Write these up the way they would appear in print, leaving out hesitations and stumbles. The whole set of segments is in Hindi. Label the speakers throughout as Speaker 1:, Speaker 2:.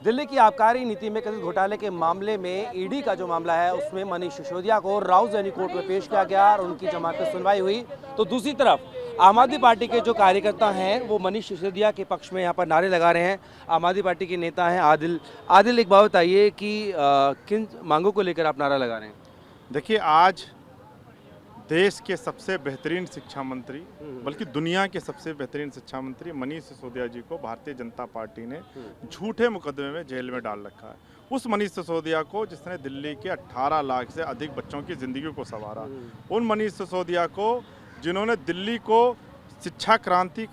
Speaker 1: दिल्ली की आबकारी नीति में कथित घोटाले के मामले में ईडी का जो मामला है उसमें मनीष सिसोदिया को राउज़ कोर्ट में पेश किया गया और उनकी जमानत पर सुनवाई हुई। तो दूसरी तरफ आम आदमी पार्टी के जो कार्यकर्ता हैं वो मनीष सिसोदिया के पक्ष में यहाँ पर नारे लगा रहे हैं। आम आदमी पार्टी के नेता हैं आदिल, एक बात बताइए कि किन मांगों को लेकर आप नारा लगा रहे हैं?
Speaker 2: देखिए, आज देश के सबसे बेहतरीन शिक्षा मंत्री, बल्कि दुनिया के सबसे बेहतरीन शिक्षा मंत्री मनीष सिसोदिया जी को भारतीय जनता पार्टी ने झूठे मुकदमे में जेल में डाल रखा है। उस मनीष सिसोदिया को जिसने दिल्ली के 18 लाख से अधिक बच्चों की ज़िंदगी को संवारा, उन मनीष सिसोदिया को जिन्होंने दिल्ली को शिक्षा क्रांति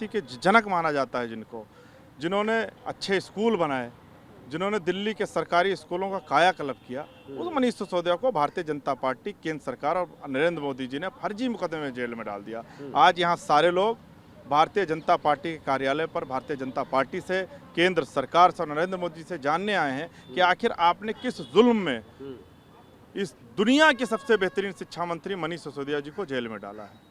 Speaker 2: के जनक माना जाता है, जिन्होंने अच्छे स्कूल बनाए, जिन्होंने दिल्ली के सरकारी स्कूलों का कायाकल्प किया, उस मनीष सिसोदिया को भारतीय जनता पार्टी, केंद्र सरकार और नरेंद्र मोदी जी ने फर्जी मुकदमे में जेल में डाल दिया। आज यहाँ सारे लोग भारतीय जनता पार्टी के कार्यालय पर भारतीय जनता पार्टी से, केंद्र सरकार से और नरेंद्र मोदी से जानने आए हैं कि आखिर आपने किस जुल्म में इस दुनिया के सबसे बेहतरीन शिक्षा मंत्री मनीष सिसोदिया जी को जेल में डाला है।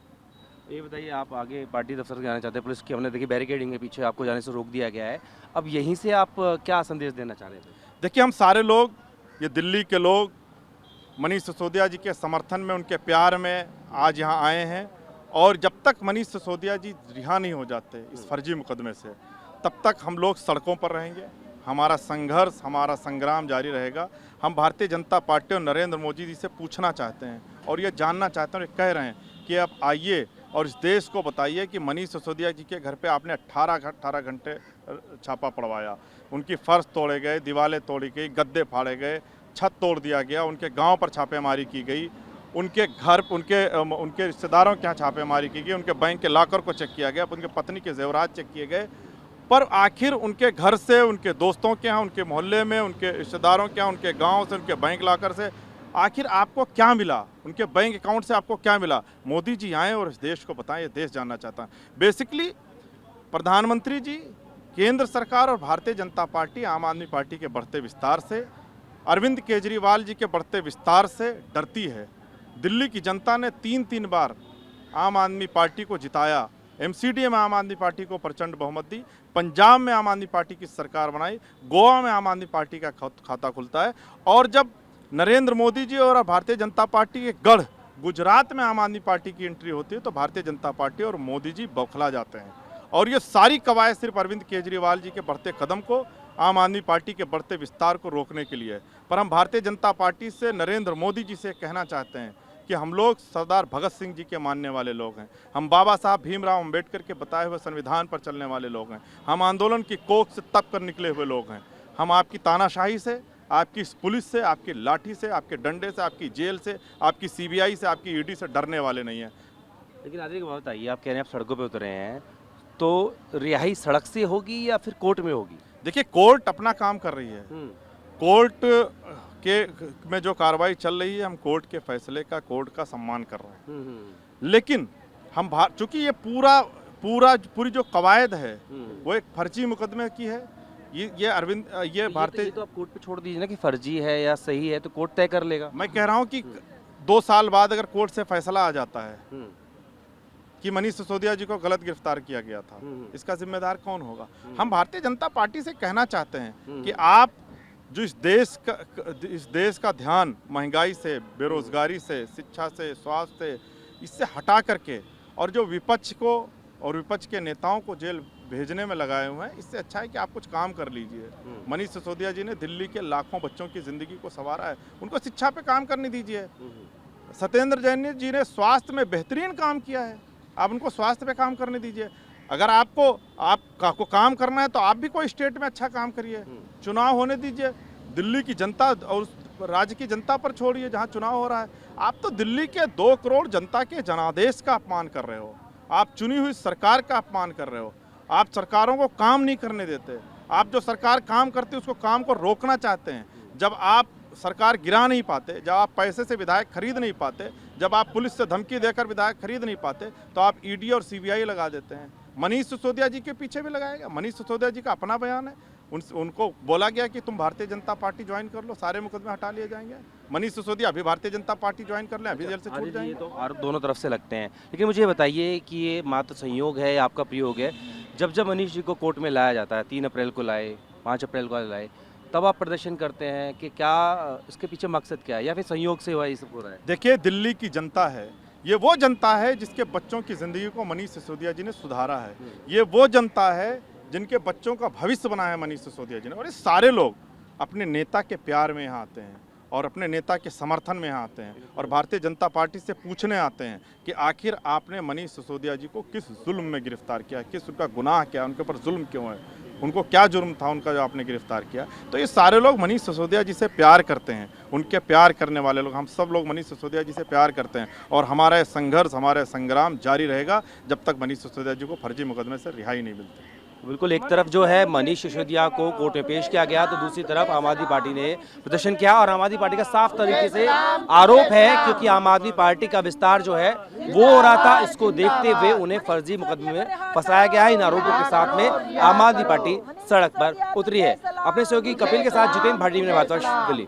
Speaker 1: ये बताइए, आप आगे पार्टी दफ्तर से जाना चाहते हैं? पुलिस की हमने देखी बैरिकेडिंग के पीछे आपको जाने से रोक दिया गया है। अब यहीं से आप क्या संदेश देना चाह रहे थे?
Speaker 2: देखिए, हम सारे लोग, ये दिल्ली के लोग मनीष सिसोदिया जी के समर्थन में, उनके प्यार में आज यहाँ आए हैं। और जब तक मनीष सिसोदिया जी रिहा नहीं हो जाते इस फर्जी मुकदमे से, तब तक हम लोग सड़कों पर रहेंगे। हमारा संघर्ष, हमारा संग्राम जारी रहेगा। हम भारतीय जनता पार्टी और नरेंद्र मोदी जी से पूछना चाहते हैं और ये जानना चाहते हैं और कह रहे हैं कि आप आइए और इस देश को बताइए कि मनीष सिसोदिया जी के घर पे आपने 18 घंटे छापा पड़वाया, उनकी फर्श तोड़े गए, दीवारें तोड़ी गई, गद्दे फाड़े गए, छत तोड़ दिया गया, उनके गांव पर छापेमारी की गई, उनके घर, उनके रिश्तेदारों के यहाँ छापेमारी की गई, उनके बैंक के लॉकर को चेक किया गया, उनके पत्नी के जेवरात चेक किए गए। पर आखिर उनके घर से, उनके दोस्तों के यहाँ, उनके मोहल्ले में, उनके रिश्तेदारों के यहाँ, उनके गाँव से, उनके बैंक लॉकर से आखिर आपको क्या मिला? उनके बैंक अकाउंट से आपको क्या मिला? मोदी जी आए और इस देश को बताएं, ये देश जानना चाहता है। बेसिकली प्रधानमंत्री जी, केंद्र सरकार और भारतीय जनता पार्टी आम आदमी पार्टी के बढ़ते विस्तार से, अरविंद केजरीवाल जी के बढ़ते विस्तार से डरती है। दिल्ली की जनता ने 3 बार आम आदमी पार्टी को जिताया। MCD में आम आदमी पार्टी को प्रचंड बहुमत दी, पंजाब में आम आदमी पार्टी की सरकार बनाई, गोवा में आम आदमी पार्टी का खाता खुलता है। और जब नरेंद्र मोदी जी और भारतीय जनता पार्टी के गढ़ गुजरात में आम आदमी पार्टी की एंट्री होती है तो भारतीय जनता पार्टी और मोदी जी बौखला जाते हैं। और ये सारी कवायद सिर्फ अरविंद केजरीवाल जी के बढ़ते कदम को, आम आदमी पार्टी के बढ़ते विस्तार को रोकने के लिए है। पर हम भारतीय जनता पार्टी से, नरेंद्र मोदी जी से कहना चाहते हैं कि हम लोग सरदार भगत सिंह जी के मानने वाले लोग हैं। हम बाबा साहब भीमराव अम्बेडकर के बताए हुए संविधान पर चलने वाले लोग हैं। हम आंदोलन की कोख से तप कर निकले हुए लोग हैं। हम आपकी तानाशाही से, आपकी पुलिस से, आपकी लाठी से, आपके डंडे से, आपकी जेल से, आपकी CBI से, आपकी ED से डरने वाले नहीं हैं।
Speaker 1: लेकिन आदिल, एक बात बताइए, आप कह रहे हैं आप सड़कों पे उतरे हैं, तो रिहाई सड़क से होगी या फिर कोर्ट में होगी?
Speaker 2: देखिए, कोर्ट अपना काम कर रही है। कोर्ट के में जो कार्रवाई चल रही है, हम कोर्ट के फैसले का, कोर्ट का सम्मान कर रहे हैं। लेकिन हम चूंकि ये पूरी जो कवायद है वो एक फर्जी मुकदमे की है। ये अरविंद, ये भारतीय,
Speaker 1: तो आप कोर्ट पे छोड़ दीजिए ना कि फर्जी है या सही है, तो कोर्ट तय कर लेगा।
Speaker 2: मैं कह रहा हूँ कि 2 साल बाद अगर कोर्ट से फैसला आ जाता है कि मनीष सिसोदिया जी को गलत गिरफ्तार किया गया था, इसका जिम्मेदार कौन होगा? हम भारतीय जनता पार्टी से कहना चाहते हैं कि आप जो इस देश का ध्यान महंगाई से, बेरोजगारी से, शिक्षा से, स्वास्थ्य से, इससे हटा करके, और जो विपक्ष को और विपक्ष के नेताओं को जेल भेजने में लगाए हुए हैं, इससे अच्छा है कि आप कुछ काम कर लीजिए। मनीष सिसोदिया जी ने दिल्ली के लाखों बच्चों की ज़िंदगी को संवारा है, उनको शिक्षा पे काम करने दीजिए। सत्येंद्र जैन जी ने स्वास्थ्य में बेहतरीन काम किया है, आप उनको स्वास्थ्य पे काम करने दीजिए। अगर आपको काम करना है तो आप भी कोई स्टेट में अच्छा काम करिए, चुनाव होने दीजिए। दिल्ली की जनता और राज्य की जनता पर छोड़िए जहाँ चुनाव हो रहा है। आप तो दिल्ली के 2 करोड़ जनता के जनादेश का अपमान कर रहे हो, आप चुनी हुई सरकार का अपमान कर रहे हो। आप सरकारों को काम नहीं करने देते। आप जो सरकार काम करती है उसको काम को रोकना चाहते हैं। जब आप सरकार गिरा नहीं पाते, जब आप पैसे से विधायक खरीद नहीं पाते, जब आप पुलिस से धमकी देकर विधायक खरीद नहीं पाते, तो आप ED और CBI लगा देते हैं। मनीष सिसोदिया जी के पीछे भी लगाएगा। मनीष सिसोदिया जी का अपना बयान है, उनको बोला गया कि तुम भारतीय जनता पार्टी ज्वाइन कर लो, सारे मुकदमे हटा लिए जाएंगे। मनीष सिसोदिया अभी भारतीय जनता पार्टी ज्वाइन कर लें, अभी जेल से छूट
Speaker 1: ये
Speaker 2: जाएंगे।
Speaker 1: तो आरोप दोनों तरफ से लगते हैं, लेकिन मुझे ये बताइए कि ये मात्र संयोग है या आपका प्रयोग है? जब जब मनीष जी को कोर्ट में लाया जाता है, 3 अप्रैल को लाए, 5 अप्रैल को लाए, तब आप प्रदर्शन करते हैं कि क्या इसके पीछे मकसद क्या है, या फिर संयोग से हुआ ये सब हो रहा है?
Speaker 2: देखिए, दिल्ली की जनता है, ये वो जनता है जिसके बच्चों की ज़िंदगी को मनीष सिसोदिया जी ने सुधारा है। ये वो जनता है जिनके बच्चों का भविष्य बनाया है मनीष सिसोदिया जी ने। और ये सारे लोग अपने नेता के प्यार में यहाँ आते हैं और अपने नेता के समर्थन में यहाँ आते हैं और भारतीय जनता पार्टी से पूछने आते हैं कि आखिर आपने मनीष सिसोदिया जी को किस जुल्म में गिरफ्तार किया, किस उनका गुनाह क्या, उनके ऊपर जुल्म क्यों है, उनको क्या जुर्म था उनका जो आपने गिरफ्तार किया। तो ये सारे लोग मनीष सिसोदिया जी से प्यार करते हैं, उनके प्यार करने वाले लोग, हम सब लोग मनीष सिसोदिया जी से प्यार करते हैं और हमारा ये संघर्ष, हमारा संग्राम जारी रहेगा जब तक मनीष सिसोदिया जी को फर्जी मुकदमे से रिहाई नहीं मिलती।
Speaker 1: बिल्कुल, एक तरफ जो है मनीष सिसोदिया को कोर्ट में पेश किया गया, तो दूसरी तरफ आम आदमी पार्टी ने प्रदर्शन किया और आम आदमी पार्टी का साफ तरीके से आरोप है, क्योंकि आम आदमी पार्टी का विस्तार जो है वो हो रहा था, इसको देखते हुए उन्हें फर्जी मुकदमे में फंसाया गया है। इन आरोपों के साथ में आम आदमी पार्टी सड़क पर उतरी है। अपने सहयोगी कपिल के साथ जितेंद्र भाटी ने बात दिल्ली।